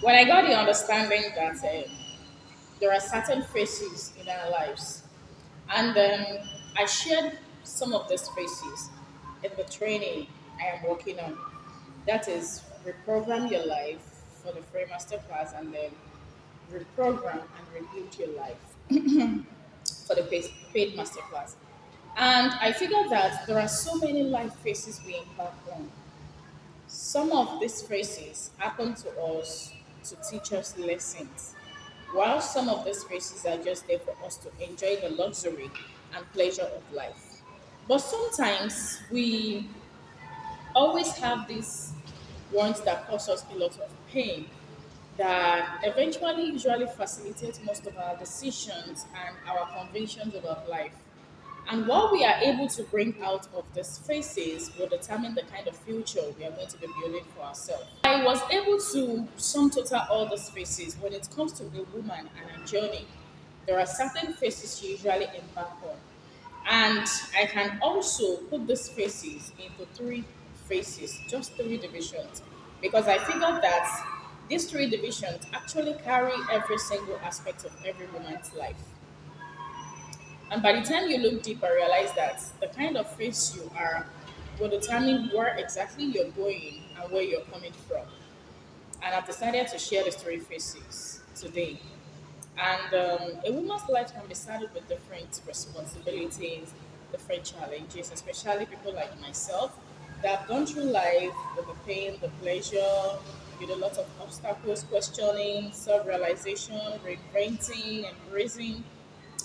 When I got the understanding that there are certain phases in our lives, and I shared some of these phases in the training I am working on. That is reprogram your life for the free masterclass, and then reprogram and rebuild your life for the paid masterclass. And I figured that there are so many life phases we embark on. Some of these phrases happen to us to teach us lessons, while some of these phrases are just there for us to enjoy the luxury and pleasure of life. But sometimes we always have these ones that cause us a lot of pain that eventually usually facilitate most of our decisions and our convictions about life. And what we are able to bring out of these phases will determine the kind of future we are going to be building for ourselves. I was able to sum total all these phases. When it comes to a woman and a journey, there are certain phases she usually embark on. And I can also put these phases into three phases, just three divisions, because I figured that these three divisions actually carry every single aspect of every woman's life. And by the time you look deeper, realize that the kind of phase you are will determine where exactly you're going and where you're coming from. And I've decided to share the three phases today. And a woman's life can be saddled with different responsibilities, different challenges, especially people like myself that have gone through life with the pain, the pleasure, with a lot of obstacles, questioning, self realization, reinventing, embracing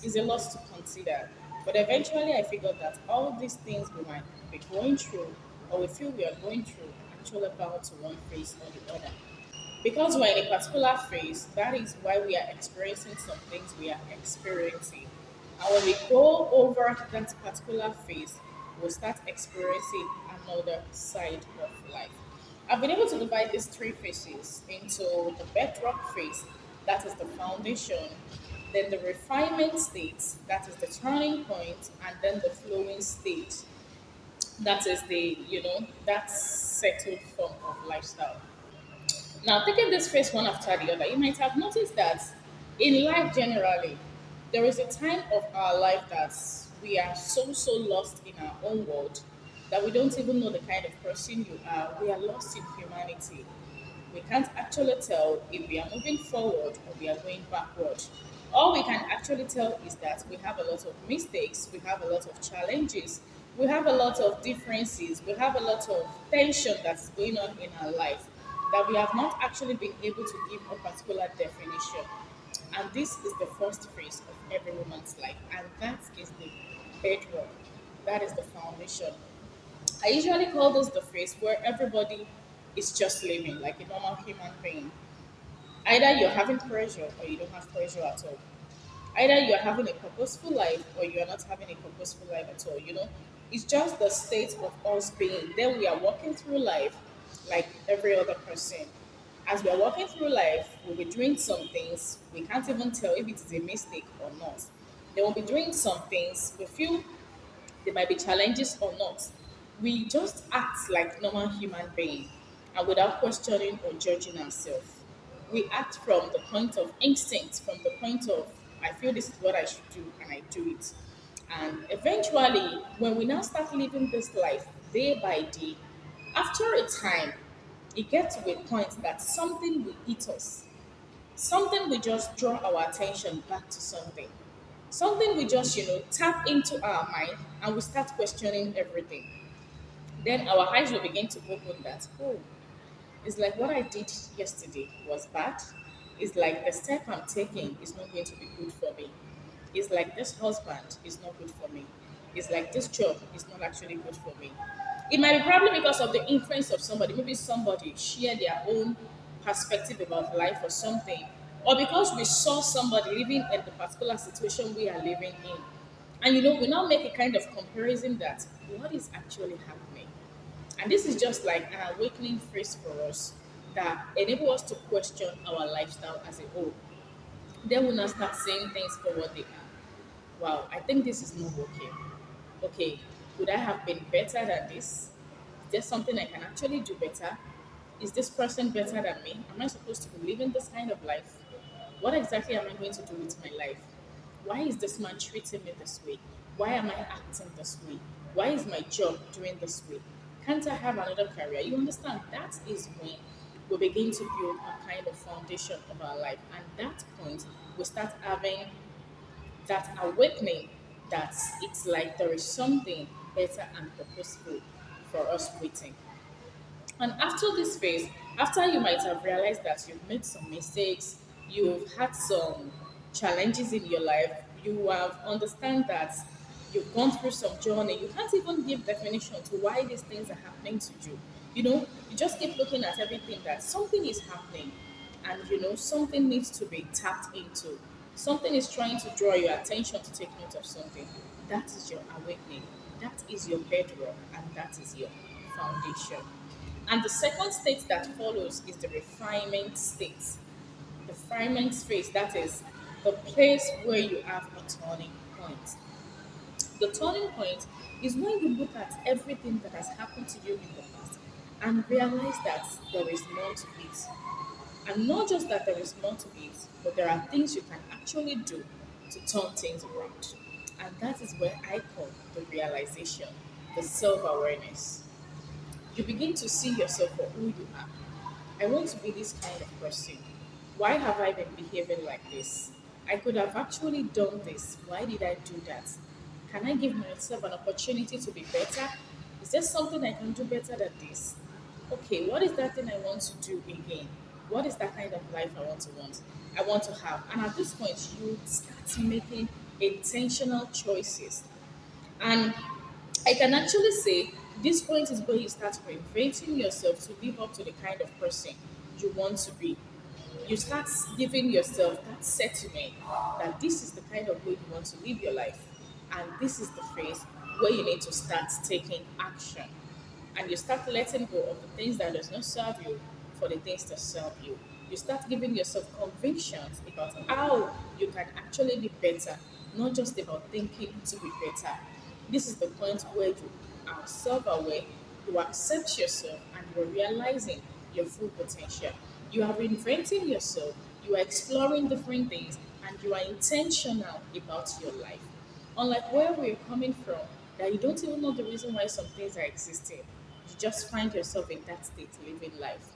is a lot to consider. But eventually, I figured that all these things we might be going through, or we feel we are going through, actually bound to one phase or the other. Because we're in a particular phase, that is why we are experiencing some things we are experiencing. And when we go over that particular phase, we'll start experiencing another side of life. I've been able to divide these three phases into the bedrock phase, that is the foundation, then the refinement state, that is the turning point, and then the flowing state, that is that settled form of lifestyle. Now, taking this phase one after the other, you might have noticed that in life generally, there is a time of our life that we are so lost in our own world that we don't even know the kind of person you are. We are lost in humanity. We can't actually tell if we are moving forward or we are going backward. All we can actually tell is that we have a lot of mistakes, we have a lot of challenges, we have a lot of differences, we have a lot of tension that's going on in our life that we have not actually been able to give a particular definition. And this is the first phase of every woman's life, and that is the bedrock, that is the foundation. I usually call this the phase where everybody is just living like a normal human being. Either you're having pressure or you don't have pressure at all. Either you're having a purposeful life or you're not having a purposeful life at all. It's just the state of us being. Then we are walking through life like every other person. As we are walking through life, we'll be doing some things. We can't even tell if it is a mistake or not. They will be doing some things. We feel there might be challenges or not. We just act like normal human being and without questioning or judging ourselves. We act from the point of instinct, from the point of I feel this is what I should do and I do it. And eventually, when we now start living this life day by day, after a time, it gets to a point that something will eat us. Something will just draw our attention back to something. Something we just, tap into our mind and we start questioning everything. Then our eyes will begin to open that, oh, it's like what I did yesterday was bad. It's like the step I'm taking is not going to be good for me. It's like this husband is not good for me. It's like this job is not actually good for me. It might be probably because of the influence of somebody. Maybe somebody shared their own perspective about life or something. Or because we saw somebody living in the particular situation we are living in. And we now make a kind of comparison that what is actually happening. And this is just like an awakening phrase for us that enable us to question our lifestyle as a whole. Then we'll now start saying things for what they are. Wow, I think this is not working. Okay, could I have been better than this? Is there something I can actually do better? Is this person better than me? Am I supposed to be living this kind of life? What exactly am I going to do with my life? Why is this man treating me this way? Why am I acting this way? Why is my job doing this way? Can't I have another career? You understand? That is when we begin to build a kind of foundation of our life. And that point, we start having that awakening that it's like there is something better and purposeful for us waiting. And after this phase, after you might have realized that you've made some mistakes, you've had some challenges in your life, you have understand that you've gone through some journey, you can't even give definition to why these things are happening to you. You just keep looking at everything that something is happening and something needs to be tapped into. Something is trying to draw your attention to take note of something. That is your awakening. That is your bedrock and that is your foundation. And the second state that follows is the refinement state. The refinement phase, that is the place where you have a turning point. The turning point is when you look at everything that has happened to you in the past and realize that there is more to it. And not just that there is more to it, but there are things you can actually do to turn things around. And that is where I call the realization, the self awareness. You begin to see yourself for who you are. I want to be this kind of person. Why have I been behaving like this? I could have actually done this. Why did I do that? Can I give myself an opportunity to be better? Is there something I can do better than this? Okay, what is that thing I want to do again? What is that kind of life I want to have. And at this point, you start making intentional choices. And I can actually say this point is where you start reinventing yourself to live up to the kind of person you want to be. You start giving yourself that settlement that this is the kind of way you want to live your life. And this is the phase where you need to start taking action. And you start letting go of the things that does not serve you for the things that serve you. You start giving yourself convictions about how you can actually be better, not just about thinking to be better. This is the point where you are self-aware, you accept yourself, and you're realizing your full potential. You are reinventing yourself, you are exploring different things, and you are intentional about your life. Unlike where we're coming from, that you don't even know the reason why some things are existing. You just find yourself in that state living life.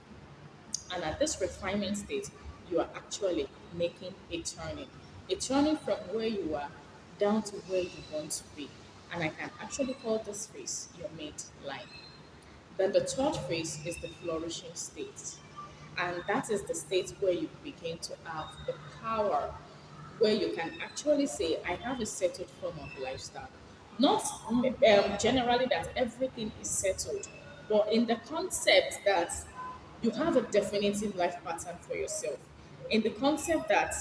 And at this refinement state, you are actually making a turning from where you are down to where you want to be. And I can actually call this phase your midline. Then the third phase is the flourishing state. And that is the state where you begin to have the power, where you can actually say, I have a settled form of lifestyle. Not generally that everything is settled, but in the concept that you have a definitive life pattern for yourself. In the concept that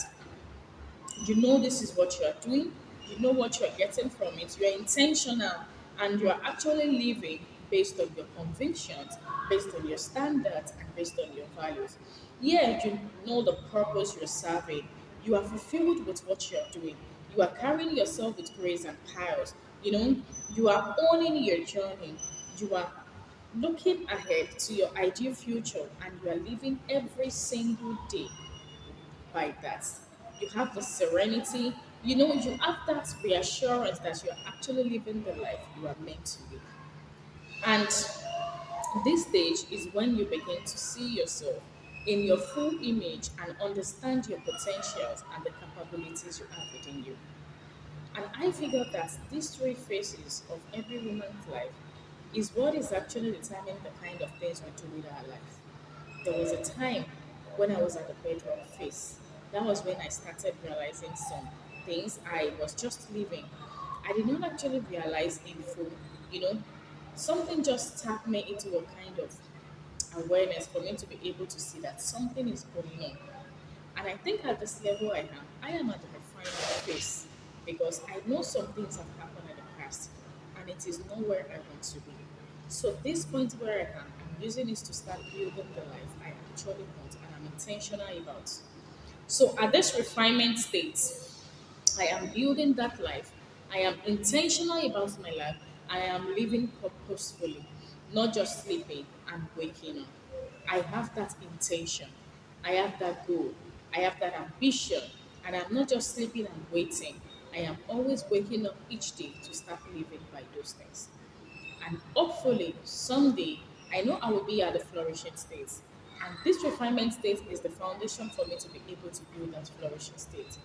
you know this is what you are doing, you know what you are getting from it, you are intentional, and you are actually living based on your convictions, based on your standards, and based on your values. Yeah, you know the purpose you're serving, you are fulfilled with what you are doing, you are carrying yourself with grace and piles, you are owning your journey, you are looking ahead to your ideal future, and you are living every single day by that. You have the serenity, you have that reassurance that you're actually living the life you are meant to live. And this stage is when you begin to see yourself in your full image and understand your potentials and the capabilities you have within you. And I figured that these three phases of every woman's life is what is actually determining the kind of things we do with our life. There was a time when I was at the bedrock phase. That was when I started realizing some things. I was just living. I did not actually realize in full, you know, something just tapped me into a kind of awareness for me to be able to see that something is going on. And I think at this level I am at the refinement phase because I know some things have happened in the past and it is nowhere I want to be. So this point where I am, I'm using this to start building the life I actually want and I'm intentional about. So at this refinement state, I am building that life. I am intentional about my life. I am living purposefully, not just sleeping and waking up. I have that intention, I have that goal, I have that ambition, and I'm not just sleeping and waiting. I am always waking up each day to start living by those things. And hopefully, someday, I know I will be at the flourishing state. And this refinement state is the foundation for me to be able to build that flourishing state.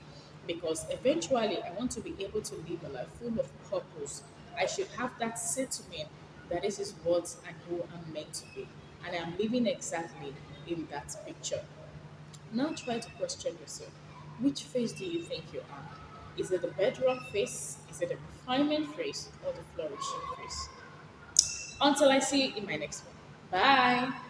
Because eventually, I want to be able to live a life full of purpose. I should have that sentiment that this is what and who I'm meant to be. And I'm living exactly in that picture. Now try to question yourself. Which phase do you think you are? Is it the bedrock phase? Is it the refinement phase? Or the flourishing phase? Until I see you in my next one. Bye.